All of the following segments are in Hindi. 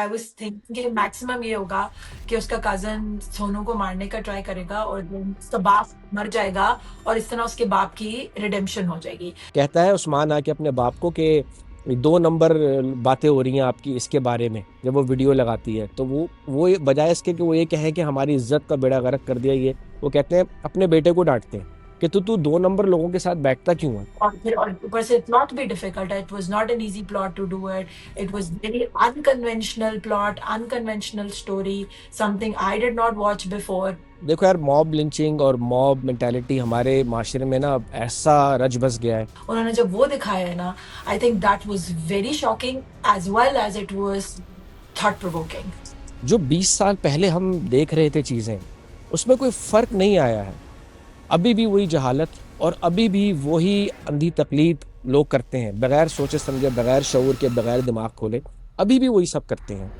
आई वाज थिंकिंग कि मैक्सिमम ये होगा कि उसका कजन सोनू को मारने का ट्राई करेगा और then उसका बाप मर जाएगा और इस तरह उसके बाप की रिडेम्पशन हो जाएगी। कहता है उस्मान आके अपने बाप को कि 2 नंबर बातें हो रही हैं आपकी इसके बारे में, जब वो वीडियो लगाती है तो वो बजाय इसके कि वो ये कहे कि हमारी इज्जत का बेड़ा गर्क कर दिया, ये वो कहते हैं अपने बेटे को डांटते हैं कि तू 2 नंबर लोगों के साथ बैठता क्यों है। और फिर और ऊपर से प्लॉट भी डिफिकल्ट है, it was not an easy plot to do it, it was very unconventional plot, unconventional story, something I did not watch before. देखो यार, मॉब लिंचिंग और मॉब मेंटालिटी हमारे माशरे में ना अब ऐसा रच बस गया है। उन्होंने जब वो दिखाया है ना, I think that was very shocking as well as it was thought provoking. जो 20 साल पहले हम देख रहे थे चीजें, उसमें कोई फर्क नहीं आया है। अभी भी वही जहालत और अभी भी वही अंधी तकलीद लोग करते हैं, बगैर सोचे समझे, बगैर शऊर के, बगैर दिमाग खोले, अभी भी वही सब करते हैं।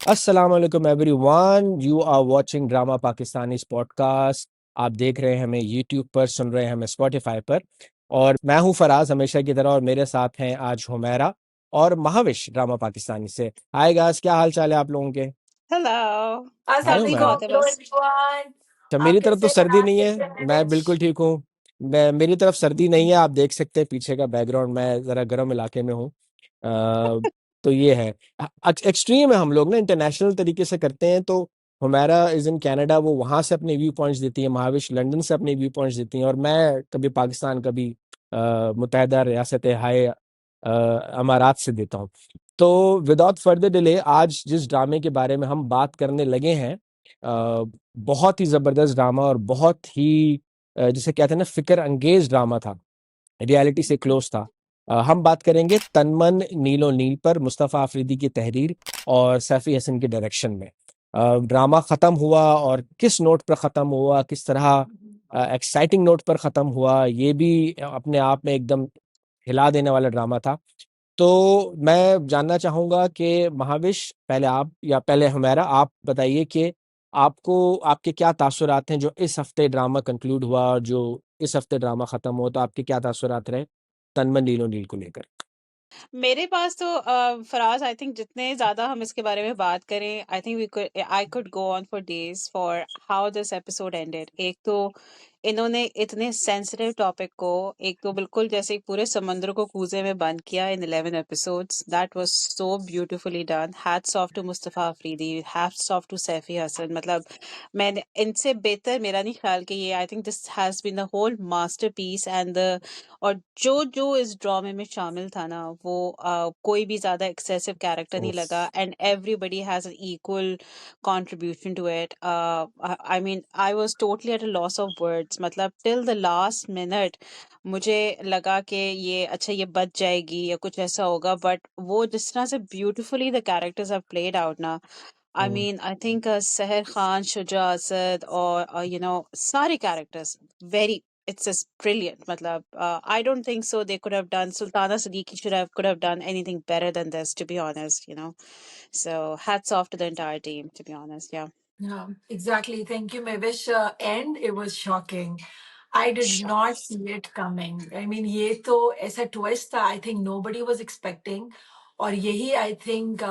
अस्सलाम वालेकुम everyone, you are watching drama Pakistani podcast. आप देख रहे हैं हमें यूट्यूब पर, सुन रहे हैं हमें स्पॉटिफाई पर। और मैं हूं फराज हमेशा की तरह, और मेरे साथ हैं आज हुमैरा और महाविश ड्रामा पाकिस्तानी से। हाय गाइस, क्या हाल चाल है आप लोगों के? हेलो। हाय अस्सलाम सर्दी हुमैरा। बहुत है वालेकुम बस। एवरीवन। अच्छा, आप मेरी तरफ तो कैसे हैं? सर्दी आप नहीं है, कैसे हैं मैं विश? बिल्कुल ठीक हूँ। मेरी तरफ सर्दी नहीं है, आप देख सकते हैं पीछे का बैकग्राउंड, मैं ज़रा गर्म इलाके में हूँ। तो ये है, एक्सट्रीम है, हम लोग ना इंटरनेशनल तरीके से करते हैं। तो हुमैरा इज़ इन कनाडा, वो वहाँ से अपने व्यू पॉइंट्स देती है, महाविश लंदन से अपने व्यू पॉइंट्स देती हैं, और मैं कभी पाकिस्तान, कभी मुत्तहदा रियासत हाय अमारात से देता हूँ। तो विदाउट फर्दर डिले, आज जिस ड्रामे के बारे में हम बात करने लगे हैं, बहुत ही ज़बरदस्त ड्रामा और बहुत ही जिसे कहते हैं ना, फिक्र अंगेज ड्रामा था, रियलिटी से क्लोज था। हम बात करेंगे तनमन नीलो नील पर, मुस्तफ़ा अफरीदी की तहरीर और सैफी हसन के डायरेक्शन में। ड्रामा ख़त्म हुआ और किस नोट पर ख़त्म हुआ, किस तरह एक्साइटिंग नोट पर ख़त्म हुआ, ये भी अपने आप में एकदम हिला देने वाला ड्रामा था। तो मैं जानना चाहूँगा कि महाविश, पहले आप या पहले हुमैरा, आप बताइए कि आपको, आपके क्या तासुरात हैं जो इस हफ्ते ड्रामा कंक्लूड हुआ और जो इस हफ्ते ड्रामा खत्म हुआ, तो आपके क्या तासुरात रहे तनमन नीलो नील को लेकर? मेरे पास तो फराज, आई थिंक जितने ज्यादा हम इसके बारे में बात करें, I could go on for days for how this episode ended. एक तो इन्होंने इतने सेंसिटिव टॉपिक को, एक तो बिल्कुल जैसे एक पूरे समुद्र को कूजे में बंद किया in 11 episodes. That was so beautifully done. Hats off to Mustafa Afridi, hats off to Saife Hassan. मतलब मैंने इनसे बेहतर मेरा नहीं ख्याल कि ये, I think this has been the whole masterpiece. And और जो जो इस ड्रामे में शामिल था ना, वो कोई भी ज्यादा एक्सेसिव कैरेक्टर नहीं उफ। लगा, and everybody has an equal contribution to it. I mean I was totally at a loss of words. मतलब टिल द लास्ट मिनट मुझे लगा कि ये अच्छा, ये बच जाएगी या कुछ ऐसा होगा, बट वो जिस तरह से beautifully the characters have played out ना, I hmm. mean, I think Seher Khan, Shuja Asad, or सारे characters very. It's just brilliant. मतलब, I don't think so. They could have done. Sultana Siddiqui could have done anything better than this, to be honest. So hats off to the entire team. To be honest, yeah. Yeah, exactly. Thank you, Mavish. And it was shocking. I did not Shocked. see it coming. I mean, ये तो ऐसा twist था, I think nobody was expecting. और यही I think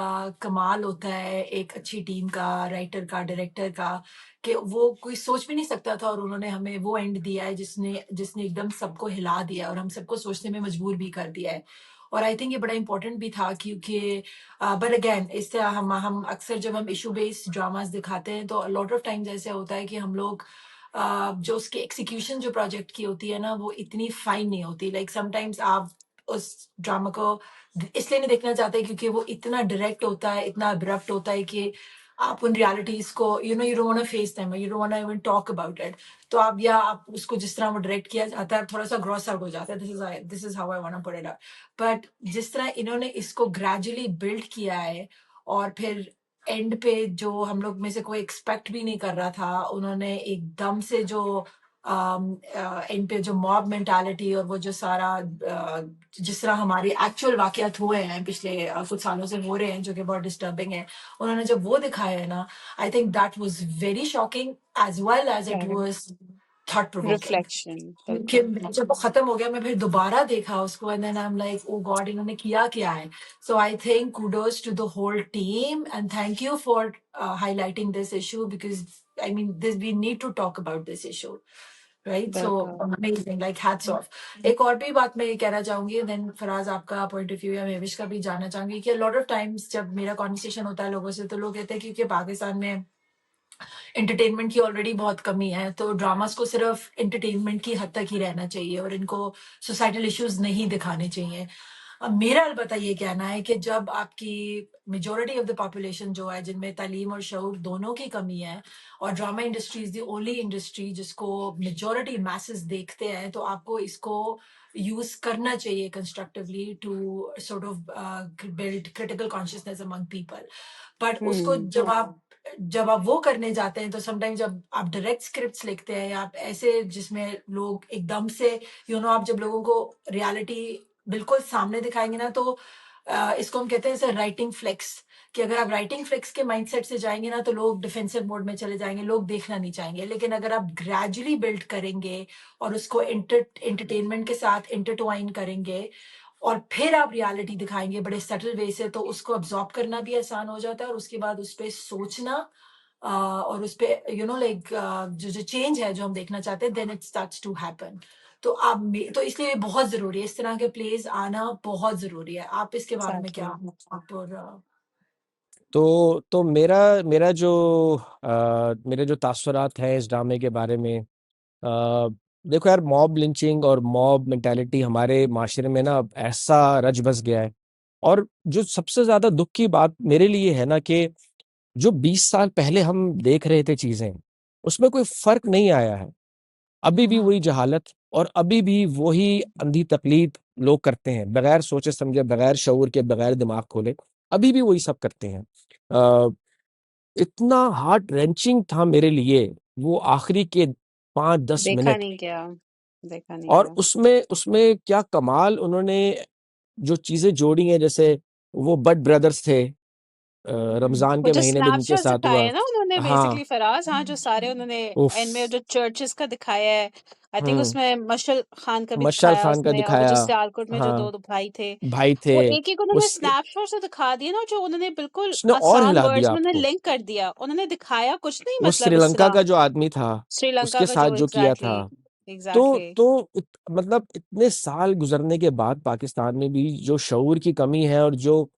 कमाल होता है एक अच्छी टीम का, राइटर का, डायरेक्टर का, कि वो कोई सोच भी नहीं सकता था और उन्होंने हमें वो एंड दिया है जिसने जिसने एकदम सबको हिला दिया और हम सबको सोचने में मजबूर भी कर दिया है। और आई थिंक ये बड़ा इंपॉर्टेंट भी था क्योंकि बट अगेन इस तरह हम अक्सर जब हम इशू बेस्ड ड्रामास दिखाते हैं तो लॉट ऑफ टाइम्स ऐसे होता है कि हम लोग जो उसकी एग्जीक्यूशन जो प्रोजेक्ट की होती है ना वो इतनी फाइन नहीं होती। लाइक समटाइम्स आप उस ड्रामा को इसलिए नहीं देखना चाहते क्योंकि वो इतना डायरेक्ट होता है, इतना अब्रप्ट होता है कि आप उन रियलिटीज को you don't want to face them, you don't want to even talk about it. तो आप या आप उसको जिस तरह वो डायरेक्ट किया जाता है थोड़ा सा ग्रॉस आउट हो जाता है। This is how I want to put it. But जिस तरह इन्होंने इसको ग्रेजुअली बिल्ड किया है और फिर एंड पे जो हम लोग में से कोई एक्सपेक्ट भी नहीं कर रहा था, उन्होंने एकदम से जो एंड पे जो मॉब मेंटालिटी और वो जो सारा जिस तरह हमारे एक्चुअल वाकयात हुए हैं पिछले कुछ सालों से हो रहे हैं जो कि बहुत डिस्टर्बिंग है, उन्होंने जब वो दिखाया है ना, I think that was very shocking as well as it Correct. Was thought provoking reflection, कि बिल्कुल। जब वो खत्म हो गया मैं फिर दोबारा देखा उसको and then I am like oh God इन्होंने किया क्या है. So I think kudos to the whole team and thank you for highlighting this issue because I mean this we need to talk about this issue, right? So बिल्कुल। amazing, like hats off. एक और भी बात मैं ये कहना चाहूंगी देन फराज आपका पॉइंट ऑफ व्यू या मेविश का भी जानना चाहूंगी कि लॉट ऑफ टाइम्स जब मेरा कॉन्वर्सेशन होता है लोगों से तो लोग कहते हैं क्योंकि पाकिस्तान में एंटरटेनमेंट की ऑलरेडी बहुत कमी है तो ड्रामास को सिर्फ एंटरटेनमेंट की हद तक ही रहना चाहिए और इनको सोसाइटल इश्यूज नहीं दिखाने चाहिए. अब मेरा अलबत्ता ये कहना है कि जब आपकी मेजोरिटी ऑफ द पॉपुलेशन जो है जिनमें तालीम और शऊर दोनों की कमी है और drama industry is the only industry जिसको मेजोरिटी मैसेस देखते हैं तो आपको इसको यूज करना चाहिए constructively to sort of build critical consciousness among people. But उसको जब आप वो करने जाते हैं तो समटाइम जब आप डायरेक्ट स्क्रिप्ट्स लिखते हैं या आप ऐसे जिसमें लोग एकदम से आप जब लोगों को रियलिटी बिल्कुल सामने दिखाएंगे ना तो इसको हम कहते हैं सर राइटिंग फ्लेक्स कि अगर आप राइटिंग फ्लेक्स के माइंडसेट से जाएंगे ना तो लोग डिफेंसिव मोड में चले जाएंगे, लोग देखना नहीं चाहेंगे. लेकिन अगर आप ग्रेजुअली बिल्ड करेंगे और उसको एंटरटेनमेंट के साथ इंटरट्वाइन करेंगे और फिर आप रियलिटी दिखाएंगे बड़े सटल वे से तो उसको अब्सॉर्ब करना भी आसान हो जाता है और उसके बाद उस पर सोचना और उस पे लाइक जो जो चेंज है जो हम देखना चाहते हैं then it starts to happen. तो तो इसलिए ये बहुत जरूरी है, इस तरह के प्लेज आना बहुत जरूरी है. आप इसके बारे में क्या आप और तो मेरा जो मेरे जो तासुरात हैं इस ड्रामे के बारे में, देखो यार, मॉब लिंचिंग और मॉब मेंटालिटी हमारे माशरे में ना अब ऐसा रच बस गया है. और जो सबसे ज्यादा दुख की बात मेरे लिए है ना कि जो 20 साल पहले हम देख रहे थे चीजें, उसमें कोई फर्क नहीं आया है. अभी भी वही जहालत और अभी भी वही अंधी तकलीफ लोग करते हैं, बगैर सोचे समझे, बगैर शऊर के, बगैर दिमाग खोले. अभी भी वही सब करते हैं. अ, इतना हार्ट रेंचिंग था मेरे लिए वो आखिरी के 5-10 देखा मिनट. नहीं गया, देखा नहीं और गया। उसमें उसमें क्या कमाल उन्होंने जो चीजें जोड़ी हैं, जैसे वो बड ब्रदर्स थे, रमजान वो के जो महीने में जिनके स्नैपशॉट्स साथ दिखाए हुआ. हैं ना उन्होंने हाँ. बेसिकली फराज, हाँ, जो सारे उन्होंने उफ. एंड में जो चर्चेस का दिखाया है, आई थिंक हम्म. उसमें मशल खान का भी मशाल दिखाया खान का उसने, और वो जो दिखाया. सियालकोट में जो हाँ. दो भाई थे, भाई थे. वो एक एक उन्होंने उस स्नैपशॉट से दिखा दिया ना, जो उन्होंने बिल्कुल उसने और आसान हिला वर्ड्स दिया में उन्होंने आपको. लिंक कर दिया, उन्होंने दिखाया कुछ नहीं, वो मतलब श्रीलंका इसरा का जो आदमी था, श्रीलंका उसके का साथ जो जो किया एग्जैक्टली था. तो एग्जैक्टली मतलब इतने साल गुजरने के बाद पाकिस्तान में भी जो शऊर की कमी है और जो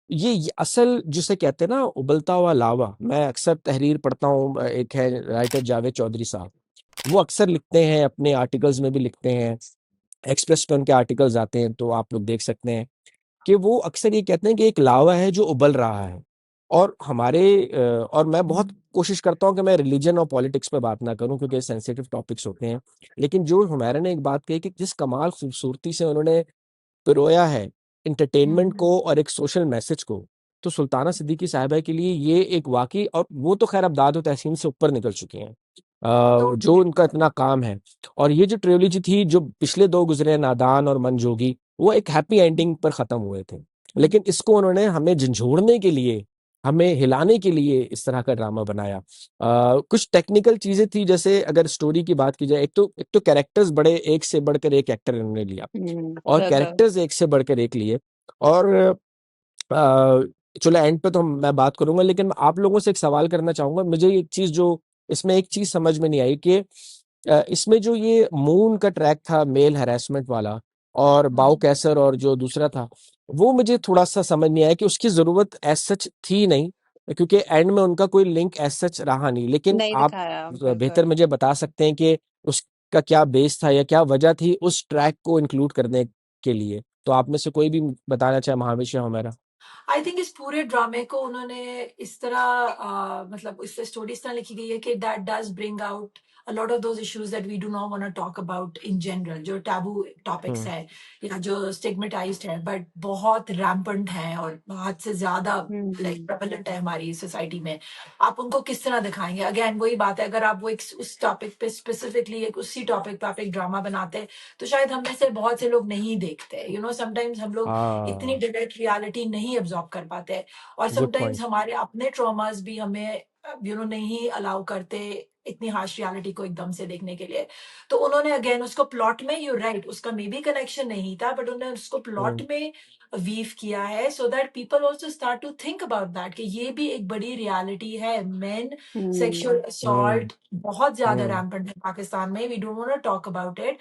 ये असल जिसे कहते हैं ना उबलता हुआ लावा. मैं अक्सर तहरीर पढ़ता हूँ, एक है राइटर जावेद चौधरी साहब, वो अक्सर लिखते हैं, अपने आर्टिकल्स में भी लिखते हैं, एक्सप्रेस पे उनके आर्टिकल्स आते हैं तो आप लोग देख सकते हैं कि वो अक्सर ये कहते हैं कि एक लावा है जो उबल रहा है. और और मैं बहुत कोशिश करता हूँ कि मैं रिलीजन और पॉलिटिक्स पे बात ना करूं क्योंकि सेंसिटिव टॉपिक्स होते हैं. लेकिन जो हुमैरा ने एक बात कही कि जिस कमाल खूबसूरती से उन्होंने पिरोया है एंटरटेनमेंट को और एक सोशल मैसेज को, तो सुल्ताना सिद्दीकी साहिबा के लिए ये एक वाकई, और वो तो खैर अब दाद और तहसीन से ऊपर निकल चुके हैं, तो जो उनका इतना काम है. और ये जो ट्रियोलॉजी थी, जो पिछले दो गुजरे, नादान और मनजोगी, वो एक हैप्पी एंडिंग पर खत्म हुए थे. लेकिन इसको उन्होंने हमें झंझोड़ने के लिए, हमें हिलाने के लिए इस तरह का ड्रामा बनाया. कुछ टेक्निकल चीजें थी, जैसे अगर स्टोरी की बात की जाए, एक तो कैरेक्टर्स बड़े, एक से बढ़कर एक एक्टर इन्होंने लिया, और बिल्कुल। कैरेक्टर्स एक से बढ़कर एक लिए. और चलो एंड पे तो मैं बात करूंगा, लेकिन मैं आप लोगों से एक सवाल करना चाहूंगा. मुझे एक चीज जो इसमें एक चीज समझ में नहीं आई कि इसमें जो ये मून का ट्रैक था मेल हैरेसमेंट वाला, और बाउ कैसर और जो दूसरा था, वो मुझे थोड़ा सा समझ नहीं आया कि उसकी जरूरत एज सच थी नहीं, क्योंकि एंड में उनका कोई लिंक एज सच रहा नहीं. लेकिन नहीं आप दिखाया, बेहतर बिल्कुल। मुझे बता सकते हैं कि उसका क्या बेस था या क्या वजह थी उस ट्रैक को इंक्लूड करने के लिए. तो आप में से कोई भी बताना चाहे, महाविश या हमारा. आई थिंक इस पूरे ड्रामे को उन्होंने इस तरह मतलब इससे स्टोरी इस तरह लिखी गई है कि that does bring out a lot of those issues that we do not want to talk about in general, जो टैबू टॉपिक्स है या जो स्टिग्मेटाइज्ड है बट बहुत रैम्पेंट है और बहुत से ज्यादा लाइक प्रेवलेंट है हमारी सोसाइटी में. आप उनको किस तरह दिखाएंगे? अगेन वही बात है, अगर आप वो एक उस टॉपिक पे स्पेसिफिकली एक उसी टॉपिक पे आप एक ड्रामा बनाते तो शायद हम में से बहुत से लोग नहीं देखते. समटाइम्स हम लोग इतनी हाँ. डायरेक्ट रियलिटी नहीं अब्सॉर्ब कर पाते और गुड समटाइम्स पॉइंट. हमारे अपने ट्रॉमास भी हमें नहीं अलाउ करते इतनी हार्श रियलिटी को एकदम से देखने के लिए। तो उन्होंने अगेन उसको प्लॉट में, यू राइट, उसका मे बी कनेक्शन नहीं था, बट उन्होंने उसको प्लॉट हम्म में वीव किया है, so that people also start to think about that कि ये भी एक बड़ी रियलिटी है। Men sexual hmm hmm assault बहुत ज्यादा हम्म रैम्पेंट है पाकिस्तान में, we don't want to talk about it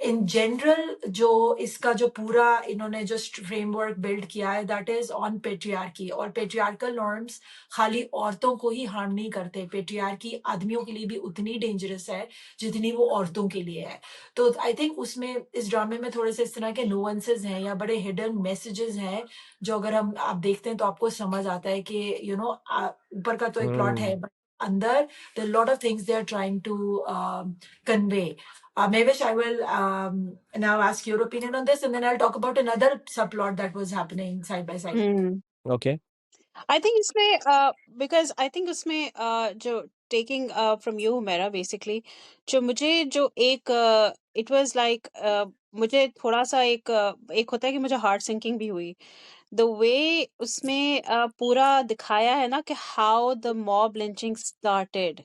in general. जो इसका जो पूरा इन्होंने जो फ्रेमवर्क बिल्ड किया है, दैट इज ऑन पेट्रियार्की, और पेट्रियार्कल नॉर्म्स खाली औरतों को ही हार्म नहीं करते, पेट्रियार्की आदमियों के लिए भी उतनी डेंजरस है जितनी वो औरतों के लिए है। तो आई थिंक उसमें, इस ड्रामे में थोड़े से इस तरह के नुआंसेस हैं या बड़े हिडन मैसेजेस हैं, जो अगर हम आप देखते हैं तो आपको समझ आता है कि ऊपर का तो एक प्लॉट है, हम्म but अंदर there are a lot of things they are trying to convey. Mavish, I will now ask your opinion on this, and then I'll talk about another subplot that was happening side by side. Hmm okay I think इसमें बिकॉज आई थिंक उसमें जो टेकिंग फ्रॉम यू मेरा बेसिकली जो मुझे जो एक इट वाज लाइक मुझे थोड़ा सा एक होता है कि मुझे हार्ट सिंकिंग भी हुई द वे उसमें पूरा दिखाया है ना कि how the mob lynching started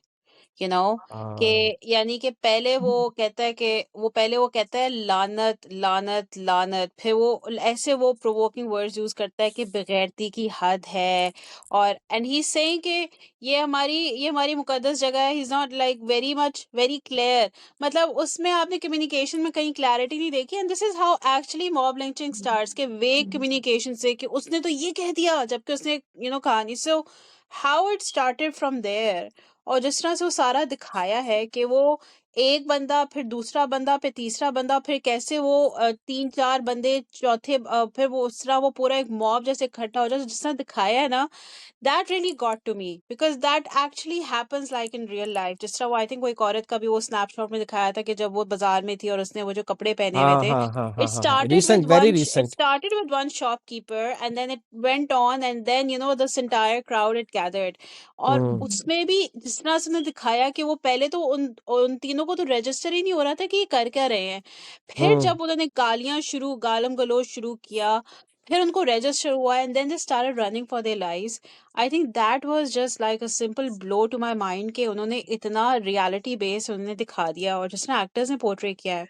you know कि यानी कि पहले वो कहता है लानत लानत लानत, फिर वो ऐसे वो प्रोवोकिंग वर्ड्स यूज करता है कि बेगैरती की हद है, और एंड ही सेइंग कि ये हमारी मुकद्दस जगह है। He is not like very much very clear, मतलब उसमें आपने कम्युनिकेशन में कहीं क्लैरिटी नहीं देखी, and this is how actually mob lynching starts के वेग कम्युनिकेशन से कि उसने तो ये कह दिया जबकि उसने कहानी, so how it started from there. और जिस तरह से वो सारा दिखाया है कि वो एक बंदा, फिर दूसरा बंदा, फिर तीसरा बंदा, फिर कैसे वो तीन चार बंदे चौथे, फिर वो उस तरह वो पूरा एक मॉब जैसे इकट्ठा हो जाए, तो जिस तरह दिखाया है ना, that really got to me because that actually happens like in real life. जिस तरह वो आई थिंक वो एक औरत का भी वो स्नैपशॉट में दिखाया था कि जब वो बाजार में थी और उसने वो जो कपड़े पहने हुए हाँ थे, हाँ हाँ हाँ हाँ हाँ with recent very one it recent started with one shopkeeper and then it went on and then this entire crowd it gathered। और हम्म उसमें भी जिस तरह से उन्होंने दिखाया कि वो पहले तो उन तीनों को तो रजिस्टर ही नहीं हो रहा था कि ये कर क्या रहे हैं, फिर हम्म जब उन्होंने गालम गलोच शुरू किया, फिर उनको रजिस्टर हुआ and then they started running for their lives. I think that was just like a simple blow to my mind कि उन्होंने इतना रियलिटी बेस्ड उन्होंने दिखा दिया, और जिसने एक्टर्स ने पोर्ट्रे किया है,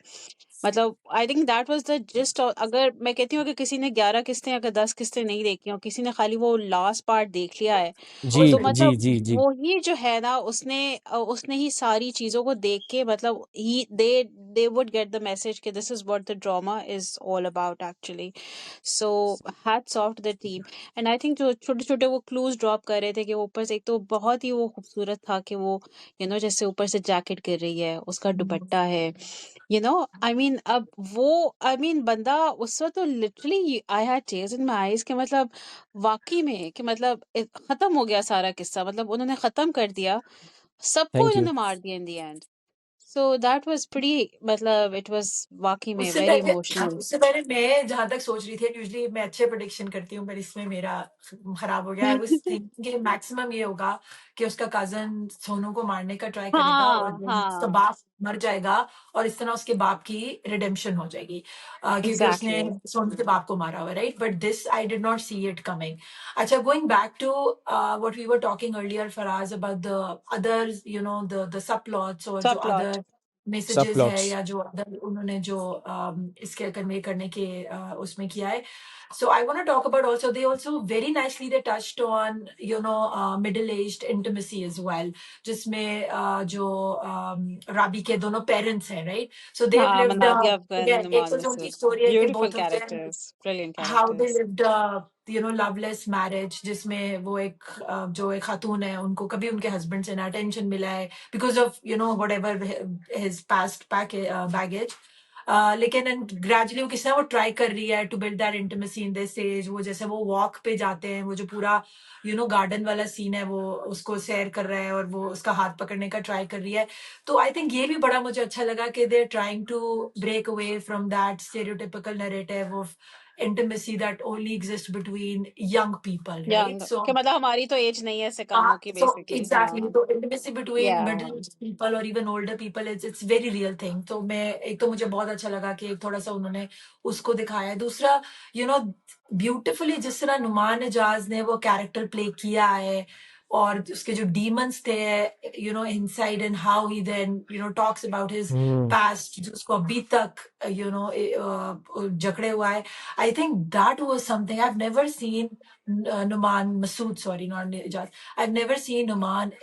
मतलब आई think that was the gist. अगर मैं कहती हूँ कि किसी ने 11 किस्तें अगर 10 किस्तें नहीं देखी हो, किसी ने खाली वो लास्ट पार्ट देख लिया है, जी तो जी मतलब जी जी वो ही जो है ना, उसने ही सारी चीजों को देख के मतलब ही they would get the message कि this is what the drama is all about actually. So hats off to the team. And I think जो छोटे छोटे वो क्लूज ड्रॉप कर रहे थे कि वो ऊपर से, एक तो बहुत ही वो खूबसूरत था कि वो जैसे ऊपर से जैकेट गिर रही है, उसका दुपट्टा है, आई मीन अब वो, आई मीन बंदा उस वक्त तो literally I had tears in my eyes कि मतलब वाकई में कि मतलब खत्म हो गया सारा किस्सा, मतलब उन्होंने खत्म कर दिया, सबको थैंक यू इन्होंने मार दिया in the end. So that was pretty, मतलब इट वाज वाकई में उससे वेरी पहले इमोशनल। उससे पहले मैं जहां तक सोच रही थी, यूजली मैं अच्छे प्रेडिक्शन करती हूँ, पर इसमें मेरा खराब हो गया। आई वाज थिंकिंग कि मैक्सिमम ये होगा कि उसका कजन सोनू को मारने का ट्राई करेगा और हाँ then उसका हाँ, बाप मर जाएगा, और इस तरह उसके बाप की रिडेम्पशन हो जाएगी, क्योंकि उसने एग्जैक्टली। सोनू के बाप को मारा हुआ, right? But this I did not see it coming. अच्छा, going back to what we were talking earlier, Faraz, about the other, the sub plots, और जो sub plot. Other sub messages है, प्लॉट्स या जो अदर उन्होंने जो इसके कन्वे करने के उसमें किया है। So I want to talk about also, they also very nicely they touched on middle aged intimacy as well, जिसमें जो राबी के दोनों पेरेंट्स हैं, right? So they've हाँ, lived मनादिया अफगान again, एक नुमान तो जो उनकी मसूद, स्टोरी है कि beautiful both of them, characters, brilliant how they characters. lived loveless marriage, जिसमें वो एक जो एक खातून है, उनको कभी उनके हस्बैंड से ना अटेंशन मिला है because of whatever his past baggage. लेकिन ग्रेजुअली वो किस तरह वो ट्राई कर रही है to build that intimacy in this age. वो जैसे वो वॉक पे जाते हैं, वो जो पूरा गार्डन वाला सीन है, वो उसको सैर कर रहा है और वो उसका हाथ पकड़ने का ट्राई कर रही है। तो आई थिंक ये भी बड़ा मुझे अच्छा लगा कि they are trying to break away from that stereotypical narrative of intimacy that only exists between young people, right? Young So कि मतलब हमारी तो एज नहीं है ऐसे कामों की so बेसिकली। exactly, हाँ, so intimacy between या middle-aged people or even older people, it's very real thing. तो मैं एक तो मुझे बहुत अच्छा लगा कि एक थोड़ा सा उन्होंने उसको दिखाया है। दूसरा, ब्यूटिफुली जिस तरह नुमान एजाज ने वो कैरेक्टर प्ले किया है, और उसके जो demons थे, you know, inside, and how he then, you know, talks about his hmm past, जो उसको अभी तक, you know, जकड़े हुआ है. I think that was something I've never seen. Numan Masood, sorry, not Nijat. I've never seen Numan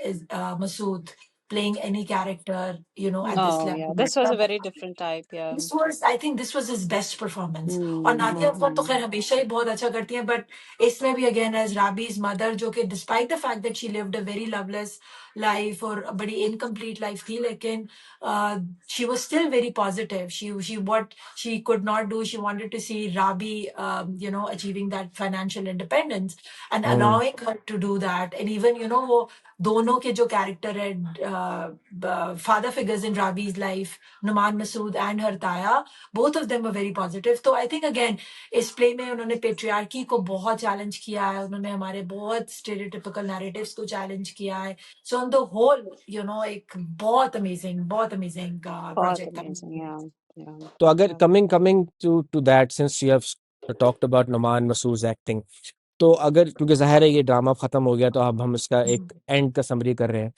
Masood playing any character, you know, at this Oh, level. yeah. This was a very different type, yeah. This was, I think this was his best performance. और नादिया अफरोज तो Hmm. खैर हमेशा ही बहुत अच्छा करती हैं, but इसमें भी again as Rabi's mother, जो कि despite the fact that she lived a very loveless life और बड़ी incomplete life थी, लेकिन she was still very positive. She what she could not do, she wanted to see Rabi, you know, achieving that financial independence and hmm allowing her to do that. And even, you know, वो दोनों के जो character है, father figures in Rabi's life, Numan Masood and her Taya, both of them were very positive. तो I think again इस play में उन्होंने patriarchy को बहुत challenge किया है, उन्होंने हमारे बहुत stereotypical narratives को challenge किया है. So on the whole, you know, एक बहुत amazing बहुत project था. amazing, yeah. Yeah. तो अगर Yeah. coming to that, since you have talked about Numan Masood's acting, तो अगर क्योंकि जाहिर है ये ड्रामा खत्म हो गया तो अब हम इसका एक एंड का समरी कर रहे हैं.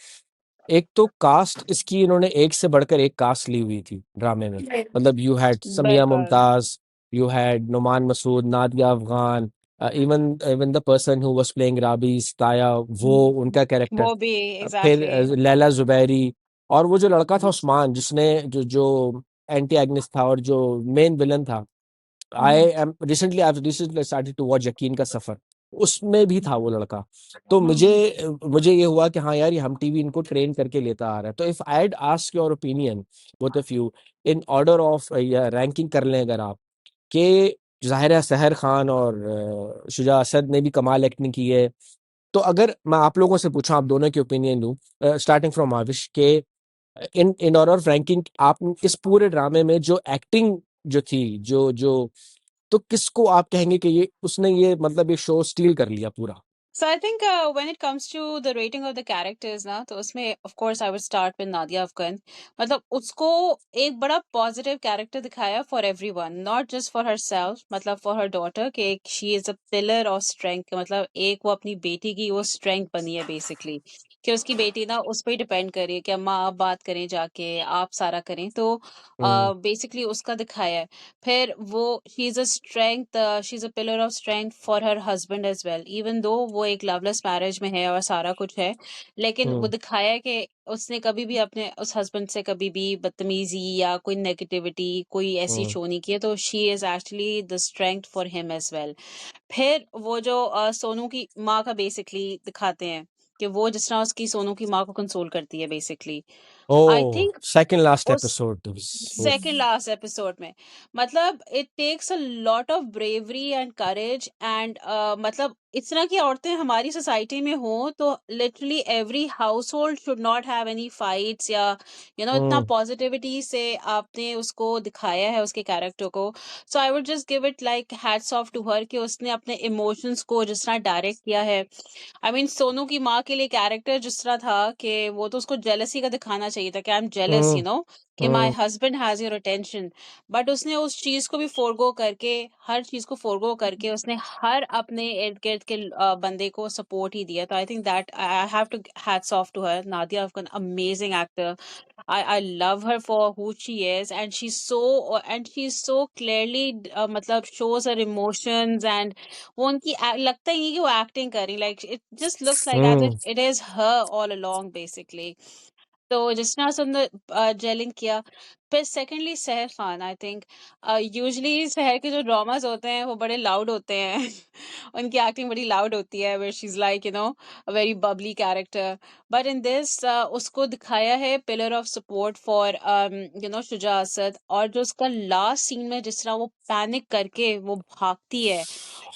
एक तो कास्ट इसकी इन्होंने एक से बढ़कर एक कास्ट ली हुई थी ड्रामे में. मतलब यू हैड समिया बिल्कुल. Mumtaz, you had Noman Masood, Nadia Afgan, even even the person who was playing Rabi's ताया, वो उनका कैरेक्टर. वो भी फिर exactly. लैला जुबैरी, और वो जो लड़का था उस्मान, जिसने जो एंटी एग्निस्ट था और जो मेन विलन था. I am recently started to watch यकीन का सफर, उसमें भी था वो लड़का. तो मुझे ये हुआ कि हाँ यार, ये हम टीवी इनको ट्रेन करके लेता आ रहा है. तो if I had ask your opinion, both of you, in order of ranking कर लें अगर आप, कि जाहिर है सहर खान और शुजा असद ने भी कमाल एक्टिंग की है. तो अगर मैं आप लोगों से पूछूं, आप दोनों की ओपिनियन लूं, स्टार्टिंग फ्रॉम आविश, के इन ऑर्डर ऑफ रैंकिंग, आप इस पूरे ड्रामे में जो एक्टिंग जो थी, जो जो तो किसको आप कहेंगे कि ये उसने ये मतलब ये शो स्टील कर लिया पूरा? So I think when it comes to the rating of the characters ना, तो उसमें of course I would start with Nadia Afghan. मतलब उसको एक बड़ा positive character दिखाया for everyone, not just for herself, मतलब for her daughter, कि एक she is a pillar of strength. मतलब एक वो अपनी बेटी की वो strength बनी है basically, कि उसकी बेटी ना उस पर ही डिपेंड कर रही है कि अम्मा आप बात करें जाके, आप सारा करें. तो हम्म बेसिकली उसका दिखाया है. फिर वो she is a strength, she is a pillar of strength for her husband as well, even though वो एक लवलेस मैरिज में है और सारा कुछ है, लेकिन वो हम्म दिखाया है कि उसने कभी भी अपने उस हस्बैंड से कभी भी बदतमीजी या कोई नेगेटिविटी कोई ऐसी हम्म शो नहीं की है. तो she is actually the strength for him as well. फिर वो जो सोनू की माँ का बेसिकली दिखाते हैं कि वो जिस तरह उसकी सोनू की माँ को कंसोल करती है basically. I oh, think second last उस एपिसोड. सेकंड लास्ट एपिसोड में मतलब it takes a lot of bravery and courage and मतलब इस तरह की औरतें हमारी सोसाइटी में हो तो literally every house hold should not have any fights या इतना हम्म पॉजिटिविटी से आपने उसको दिखाया है उसके कैरेक्टर को. So I would just give it like hats off to her कि उसने अपने इमोशंस को जिस तरह डायरेक्ट किया है. आई मीन सोनू की माँ के लिए कैरेक्टर जिस तरह था कि वो तो उसको जेलसी का दिखाना चाहिए था कि आई एम जेलस हम्म कि my husband has your attention. But उसने उस चीज को भी फोरगो करके हर चीज को फोरगो करके उसने हर अपने इर्द गिर्द के बंदे को सपोर्ट ही दिया. तो I think that I have to hats off to her. Nadia Afgan amazing actor. I love her for who she is, and she's so clearly मतलब shows her emotions, and वो उनकी लगता ही नहीं कि वो एक्टिंग कर रही, like it just looks like as hmm if it is her all along basically. तो जिसना सुंदर जेलिंग किया. फिर सेकेंडली सहर खान. आई थिंक यूजली सहर के जो ड्रामास होते हैं वो बड़े लाउड होते हैं. उनकी एक्टिंग बड़ी लाउड होती है where she is like a very bubbly character. But in this उसको दिखाया है pillar of support for Shuja Asad. और जो उसका लास्ट सीन में जिस तरह वो पैनिक करके वो भागती है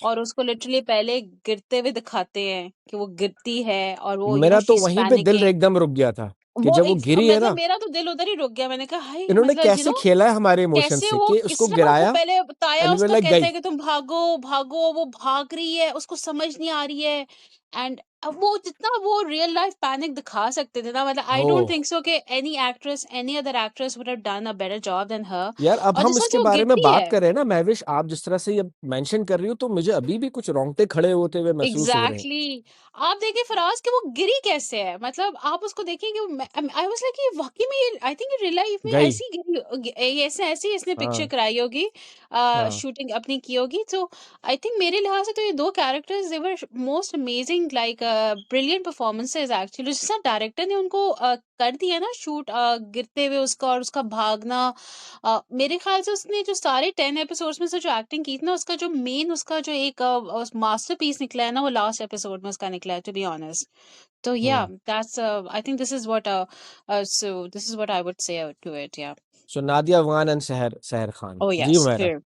और उसको लिटरली पहले गिरते हुए दिखाते हैं कि वो गिरती है और वो मेरा शी तो इज वहीं पे दिल पैनिकिंग. एकदम रुक गया था कि वो जब वो गिरी है मतलब ना, मेरा तो दिल उधर ही रुक गया. मैंने कहा हाय इन्होंने मतलब कैसे खेला है हमारे इमोशन कैसे से वो कि किस उसको तरह वो गिराया पहले ताया एंड वी वर उसका लाइक कहता गई. है कि तुम भागो भागो, वो भाग रही है उसको समझ नहीं आ रही है. एंड अब वो जितना वो रियल लाइफ पैनिक दिखा सकते थे ना, मतलब आई हो डोंट थिंक सो कि any actress, any other actress would have done a better job than her. यार, अब और हम जिस तरह इसके से वो बारे में गिरती बात है, कर रहे हैं ना महविश, आप जिस तरह से ये मेंशन कर रही हो तो मुझे अभी भी कुछ रोंगटे खड़े होते हुए महसूस हो रहे हैं। एग्जैक्टली आप देखिए फराज कि वो गिरी कैसे है, मतलब आप उसको देखिए कि आई वाज लाइक ये वाकई में, आई थिंक रियल लाइफ में गई। ऐसी गिरी ऐसे इसने पिक्चर हाँ कराई होगी, हाँ। शूटिंग अपनी की होगी। तो आई थिंक मेरे लिहाज से तो ये दो कैरेक्टर्स दे वर most amazing, like brilliant performances actually, जिस तरह डायरेक्टर ने उनको कर दिया ना शूट, गिरते हुए उसका और उसका भागना। मेरे ख्याल से उसने जो सारे 10 एपिसोड्स में से जो एक्टिंग की थी ना, उसका जो मेन, उसका जो एक मास्टरपीस निकला है ना, वो लास्ट एपिसोड में उसका निकला है, टू बी ऑनेस्ट। तो yeah hmm. That's I think this is what so this is what I would say to it. Yeah so Nadia Afgan and सहर सहर खान, ओह जी यस मेरा। फिर।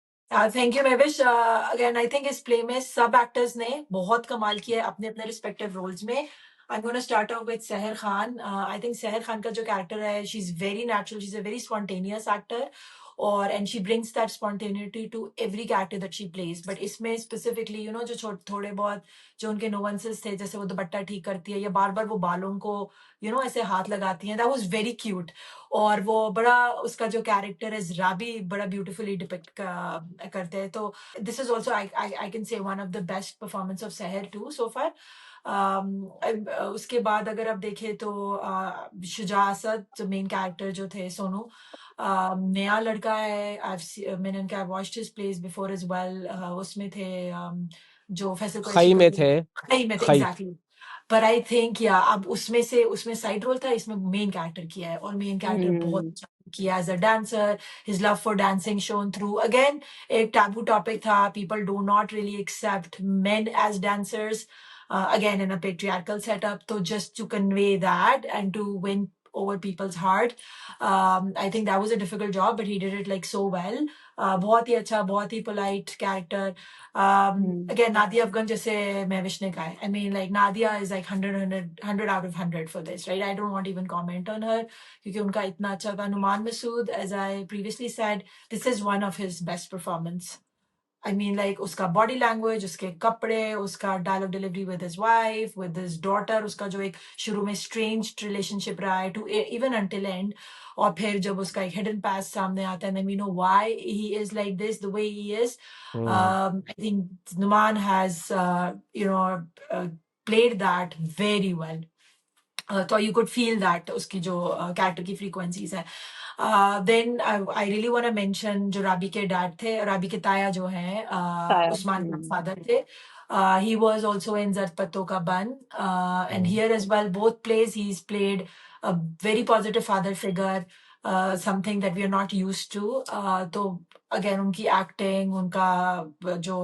Thank you Mehwish. Again I think इस प्ले में सब एक्टर्स ने बहुत कमाल किया है अपने अपने रिस्पेक्टिव रोल्स में। I am gonna start of with सहर खान। आई थिंक सहर खान का जो कैरेक्टर है, she is very natural, she is a very spontaneous actor, और and she brings that spontaneity to every character that she plays. But इसमें स्पेसिफिकली जो थोड़े बहुत जो उनके नोवेंसेस थे, जैसे वो दुपट्टा ठीक करती है या बार बार वो बालों को ऐसे हाथ लगाती है, दैट वाज वेरी क्यूट। और वो बड़ा, उसका जो कैरेक्टर है राबी, बड़ा ब्यूटीफुली डिपिक्ट करते हैं। तो this is also I can say one of the best performance of सहर टू सो फार। उसके बाद अगर आप देखें तो शुजा असद जो मेन कैरेक्टर जो थे सोनू, नया लड़का है। मैंने उनका watched his plays before as well. उसमें थे जो फैसल कुरैशी खई का में जो थे। खई में थे, खई। एग्जैक्टली। पर आई थिंक या अब उसमें साइड रोल था, इसमें मेन कैरेक्टर किया है, और मेन कैरेक्टर बहुत हम्म अच्छा किया as a dancer. His love for dancing shone through. Again एक टैबू टॉपिक था, people do not really accept men as dancers, again in a patriarchal setup. So just to convey that and to win over people's heart, I think that was a difficult job, but he did it like so well. बहुत ही अच्छा, बहुत ही polite character. हम्म Again, Nadia Afghan जैसे महविश ने कहा है, I mean like Nadia is like 100 out of 100 for this, right? I don't want to even comment on her क्योंकि उनका इतना अच्छा था। Noman Masood, as I previously said, this is one of his best performance. I mean, like उसका बॉडी लैंग्वेज, उसके कपड़े, उसका dialogue delivery with his wife, with his daughter, उसका जो एक शुरू में स्ट्रेंज रिलेशनशिप रहा है टू इवन अंटिल एंड, और फिर जब उसका एक हिडन पास्ट सामने आता है, then we know why he is like this, the way he is. Hmm I think Numan has, uh, played that very well. तो you could feel that उसकी जो कैरेक्टर की फ्रीक्वेंसीज है। Then I really want to mention जो राबी के डैड थे, राबी के ताया जो हैं, साया उस्मान के फादर थे। He was also in Zat Patto Ka Ban, and hmm here as well, both plays he's played a very positive father figure, something that we are not used to. तो अगेन उनकी एक्टिंग, उनका जो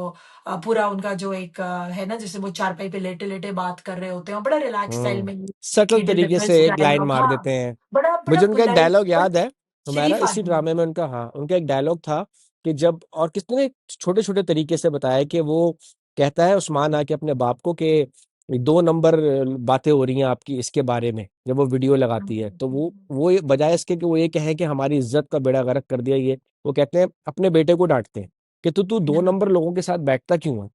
पूरा उनका जो एक है ना, जैसे वो चारपाई पे लेटे लेटे बात कर रहे होते हैं और बड़ा रिलैक्स स्टाइल में सटल he तरीके delivers से एक लाइन डायलॉग। मार हाँ, देते हैं। बड़ा बड़ा मुझे उनका एक पोलाइट डायलॉग बड़ा याद है हमारा, शरीफ इसी आदमी है। ड्रामे में उनका, हाँ, उनका एक डायलॉग था कि जब, और किसने छोटे छोटे तरीके से बताया कि वो कहता है उस्मान आके अपने बाप को कि 2 नंबर बातें हो रही हैं आपकी इसके बारे में, जब वो वीडियो लगाती है तो वो बजाय इसके कि वो ये कहे कि हमारी इज्जत का बेड़ा गर्क कर दिया ये, वो कहते हैं अपने बेटे को डांटते हैं कि तू 2 नंबर लोगों के साथ बैठता क्यों है,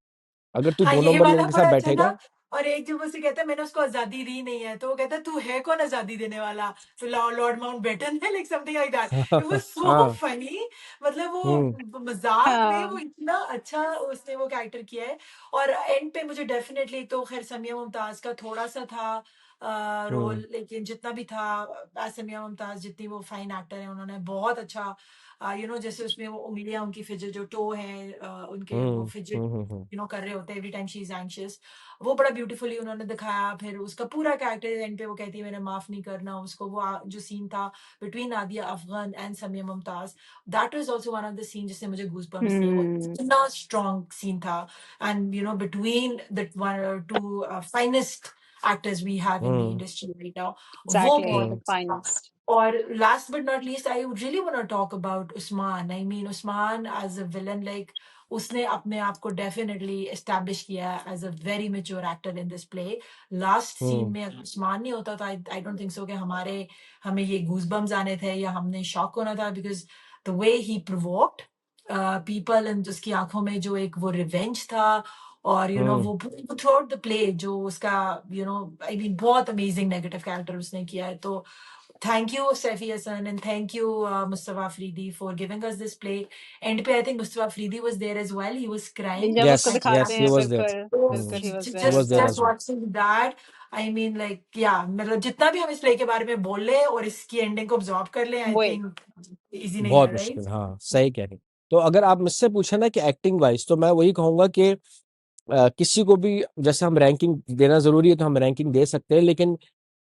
अगर तू हाँ, दो ये नंबर लोगों वाला के साथ बड़ा अच्छा था। बैठेगा। और एक जो मुझसे कहता है मैंने उसको आजादी दी नहीं है, तो वो कहता है तू है कौन आजादी देने वाला, तो लॉर्ड माउंटबेटन है, like something like that. It was so हाँ। फनी। मतलब हम्म वो मजाक में वो हाँ इतना अच्छा उसने वो कैरेक्टर किया है। और एंड पे मुझे डेफिनेटली, तो खैर समिया मुमताज का थोड़ा सा था हम्म रोल, लेकिन जितना भी था, समिया मुमताज जितनी वो फाइन एक्टर है, उन्होंने बहुत अच्छा, जैसे उसमें वो उंगलियां, उनकी फिजर जो टो है, उनके वो फिजिट कर रहे होते हैं every time she is anxious, वो बड़ा ब्यूटीफुली उन्होंने दिखाया। फिर उसका पूरा कैरेक्टर एंड पे वो कहती है मैंने माफ नहीं करना उसको, वो जो सीन था between Nadia Afgan and Samiya Mumtaz, that was also one of the scene जिससे मुझे गूज बम्स दिए। वो हम्म इतना स्ट्रॉन्ग सीन था, and between the two finest actors we have in the hmm industry right now, वो एग्जैक्टली बहुत द हम्म अच्छा था। Finest. Or last but not least, I would really want to talk about Usman. I mean, Usman as a villain, like उसने अपने आप को definitely establish किया as a very mature actor in this play. Last scene हम्म में अगर उस्मान नहीं होता तो I don't think so कि हमें ये goosebumps आने थे या हमने shock होना था, because the way he provoked people and उसकी आंखों में जो एक वो revenge था, और हम्म वो थ्रू आउट द प्ले जो उसका आई मीन बहुत अमेजिंग नेगेटिव कैरेक्टर उसने किया है। तो thank you Saifi Hassan and thank you Mustafa Afridi for giving us this play. End पे I think Mustafa Afridi was there as well. He was crying जब उसको yes दिखाते yes he हैं, was there बिल्कुल बिल्कुल, he was he very was there sad. as just well watching that. I mean like yeah मतलब जितना भी हम इस प्ले के बारे में बोल लें और इसकी एंडिंग को ऑब्जॉर्व कर लें, आई वही थिंक इजी नहीं बहुत है, राइट? मुश्किल हाँ सही कह रही। तो अगर आप मुझसे पूछे ना कि एक्टिंग वाइज तो मैं वही कहूंगा कि किसी को भी जैसे हम रैंकिंग देना जरूरी है तो हम रैंकिंग दे सकते हैं, लेकिन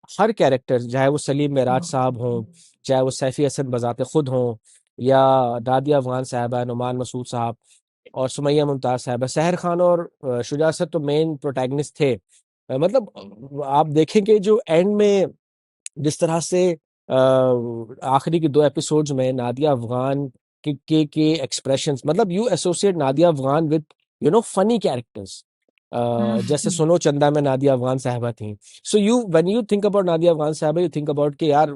हर कैरेक्टर चाहे वो सलीम मेराज साहब हों, चाहे वो सैफी हसन बजाते खुद हों, या दादिया अफगान साहबा, नुमान मसूद साहब और सुमैया मुमताज साहबा, सहर खान और शुजा असद तो मेन प्रोटैगनिस्ट थे। मतलब आप देखेंगे जो एंड में जिस तरह से आखिरी के 2 एपिसोड्स में नादिया अफ़गान के एक्सप्रेशंस, मतलब you associate Nadia Afghan with funny characters, जैसे सुनो चंदा में नादिया अफ़गान साहिबा थी। So you when you think about Nadia Afghan साहिबा, यू थिंक अबाउट कि यार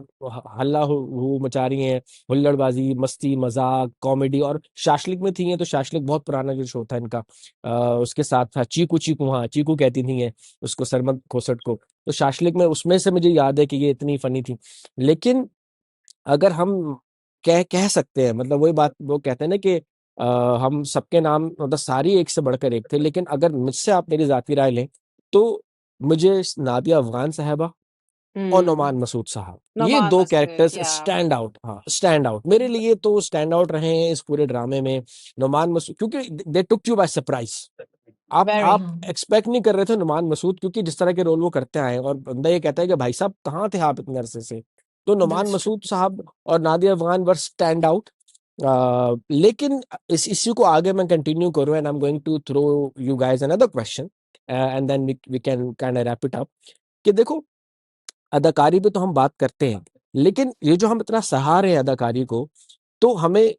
हल्ला हू मचा रही हैं, हुल्लड़बाजी, मस्ती, मजाक, कॉमेडी। और शाशलिक में थी हैं तो शाशलिक बहुत पुराना जो शो था इनका, उसके साथ था चीकू चीकू, हाँ चीकू कहती थी हैं उसको, सरमद खोसट को। तो शाशलिक में उसमें से मुझे याद है कि ये इतनी फनी थी। लेकिन अगर हम कह कह सकते हैं, मतलब वही बात वो कहते हैं ना कि हम सबके नाम मतलब सारी एक से बढ़कर एक थे, लेकिन अगर मुझसे आप मेरी जाती राय लें तो मुझे नादिया अफगान साहबा और हम्म। नोमान मसूद साहब, ये नोमान 2 मसूद, कैरेक्टर्स या स्टैंड आउट, हाँ स्टैंड आउट मेरे लिए तो स्टैंड आउट रहे हैं इस पूरे ड्रामे में। नोमान मसूद क्योंकि they took you by surprise, very. आप एक्सपेक्ट नहीं कर रहे थे नुमान मसूद, क्योंकि जिस तरह के रोल वो करते आए हैं, और बंदा ये कहता है कि भाई साहब कहाँ थे आप इतने अरसे से। तो नुमान दैट्स मसूद साहब और Nadia Afghan were stand out. लेकिन इस इश्यू को आगे मैं कंटिन्यू करूं, and I am going to throw you guys another question and then we can kind of wrap it up. कि देखो, अदाकारी पे तो हम बात करते हैं, लेकिन ये जो हम इतना सहा रहे हैं अदाकारी को, तो हमें